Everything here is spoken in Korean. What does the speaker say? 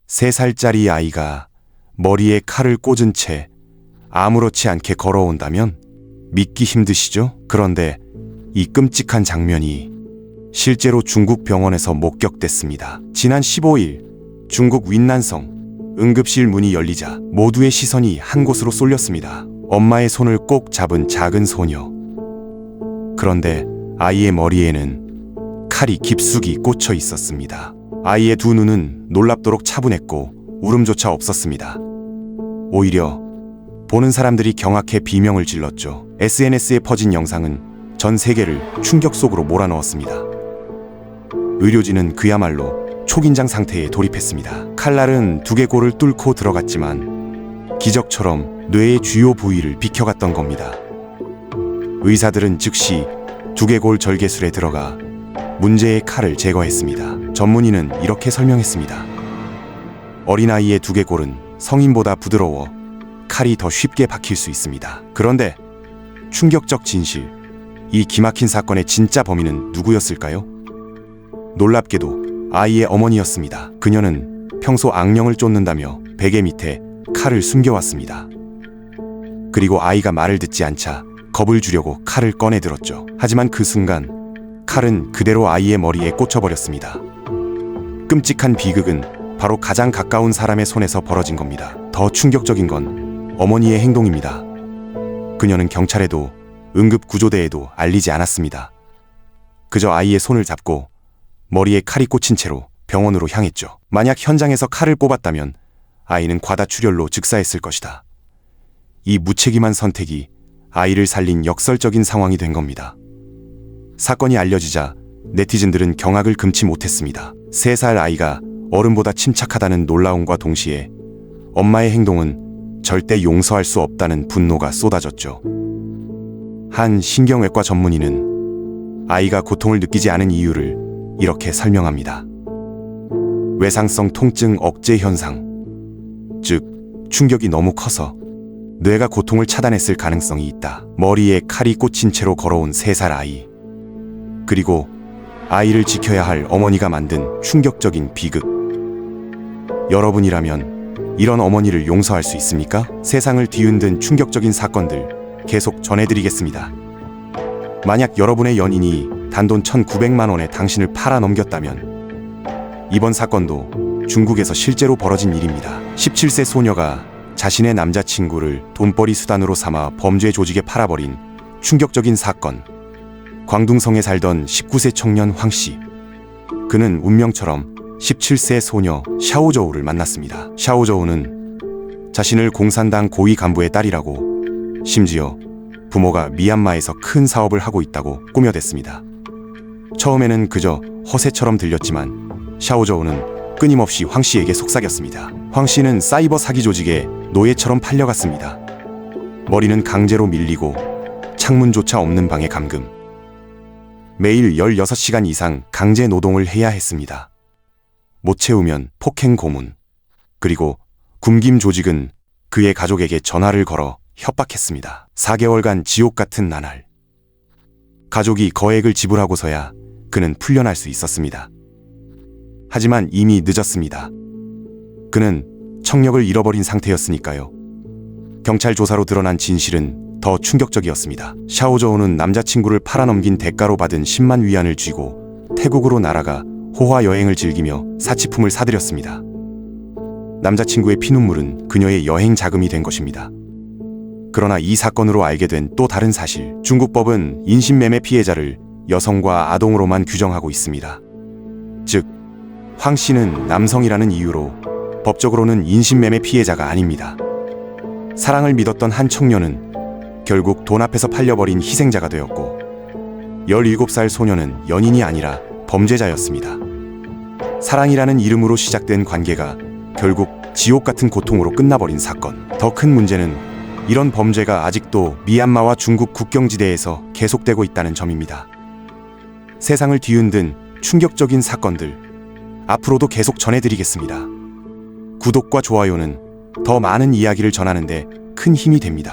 3살짜리 아이가 머리에 칼을 꽂은 채 아무렇지 않게 걸어온다면 믿기 힘드시죠? 그런데 이 끔찍한 장면이 실제로 중국 병원에서 목격됐습니다. 지난 15일 중국 윈난성 응급실 문이 열리자 모두의 시선이 한 곳으로 쏠렸습니다. 엄마의 손을 꼭 잡은 작은 소녀. 그런데 아이의 머리에는 칼이 깊숙이 꽂혀 있었습니다. 아이의 두 눈은 놀랍도록 차분했고 울음조차 없었습니다. 오히려 보는 사람들이 경악해 비명을 질렀죠. SNS에 퍼진 영상은 전 세계를 충격 속으로 몰아넣었습니다. 의료진은 그야말로 초긴장 상태에 돌입했습니다. 칼날은 두개골을 뚫고 들어갔지만 기적처럼 뇌의 주요 부위를 비켜갔던 겁니다. 의사들은 즉시 두개골 절개술에 들어가 문제의 칼을 제거했습니다. 전문의는 이렇게 설명했습니다. 어린아이의 두개골은 성인보다 부드러워 칼이 더 쉽게 박힐 수 있습니다. 그런데 충격적 진실, 이 기막힌 사건의 진짜 범인은 누구였을까요? 놀랍게도 아이의 어머니였습니다. 그녀는 평소 악령을 쫓는다며 베개 밑에 칼을 숨겨왔습니다. 그리고 아이가 말을 듣지 않자 겁을 주려고 칼을 꺼내 들었죠. 하지만 그 순간 칼은 그대로 아이의 머리에 꽂혀버렸습니다. 끔찍한 비극은 바로 가장 가까운 사람의 손에서 벌어진 겁니다. 더 충격적인 건 어머니의 행동입니다. 그녀는 경찰에도 응급구조대에도 알리지 않았습니다. 그저 아이의 손을 잡고 머리에 칼이 꽂힌 채로 병원으로 향했죠. 만약 현장에서 칼을 뽑았다면 아이는 과다출혈로 즉사했을 것이다. 이 무책임한 선택이 아이를 살린 역설적인 상황이 된 겁니다. 사건이 알려지자 네티즌들은 경악을 금치 못했습니다. 3살 아이가 어른보다 침착하다는 놀라움과 동시에 엄마의 행동은 절대 용서할 수 없다는 분노가 쏟아졌죠. 한 신경외과 전문의는 아이가 고통을 느끼지 않은 이유를 이렇게 설명합니다. 외상성 통증 억제 현상, 즉 충격이 너무 커서 뇌가 고통을 차단했을 가능성이 있다. 머리에 칼이 꽂힌 채로 걸어온 3살 아이, 그리고 아이를 지켜야 할 어머니가 만든 충격적인 비극. 여러분이라면 이런 어머니를 용서할 수 있습니까? 세상을 뒤흔든 충격적인 사건들 계속 전해드리겠습니다. 만약 여러분의 연인이 단돈 1,900만 원에 당신을 팔아넘겼다면 이번 사건도 중국에서 실제로 벌어진 일입니다. 17세 소녀가 자신의 남자친구를 돈벌이 수단으로 삼아 범죄 조직에 팔아버린 충격적인 사건. 광둥성에 살던 19세 청년 황씨. 그는 운명처럼 17세 소녀 샤오저우를 만났습니다. 샤오저우는 자신을 공산당 고위 간부의 딸이라고, 심지어 부모가 미얀마에서 큰 사업을 하고 있다고 꾸며댔습니다. 처음에는 그저 허세처럼 들렸지만 샤오저우는 끊임없이 황씨에게 속삭였습니다. 황씨는 사이버 사기 조직에 노예처럼 팔려갔습니다. 머리는 강제로 밀리고 창문조차 없는 방에 감금. 매일 16시간 이상 강제 노동을 해야 했습니다. 못 채우면 폭행 고문. 그리고 굶김 조직은 그의 가족에게 전화를 걸어 협박했습니다. 4개월간 지옥 같은 나날. 가족이 거액을 지불하고서야 그는 풀려날 수 있었습니다. 하지만 이미 늦었습니다. 그는 청력을 잃어버린 상태였으니까요. 경찰 조사로 드러난 진실은 더 충격적이었습니다. 샤오저우는 남자친구를 팔아넘긴 대가로 받은 10만 위안을 쥐고 태국으로 날아가 호화 여행을 즐기며 사치품을 사들였습니다. 남자친구의 피눈물은 그녀의 여행 자금이 된 것입니다. 그러나 이 사건으로 알게 된 또 다른 사실. 중국 법은 인신매매 피해자를 여성과 아동으로만 규정하고 있습니다. 즉, 황 씨는 남성이라는 이유로 법적으로는 인신매매 피해자가 아닙니다. 사랑을 믿었던 한 청년은 결국 돈 앞에서 팔려버린 희생자가 되었고, 17살 소녀는 연인이 아니라 범죄자였습니다. 사랑이라는 이름으로 시작된 관계가 결국 지옥 같은 고통으로 끝나버린 사건. 더 큰 문제는 이런 범죄가 아직도 미얀마와 중국 국경지대에서 계속되고 있다는 점입니다. 세상을 뒤흔든 충격적인 사건들, 앞으로도 계속 전해드리겠습니다. 구독과 좋아요는 더 많은 이야기를 전하는데 큰 힘이 됩니다.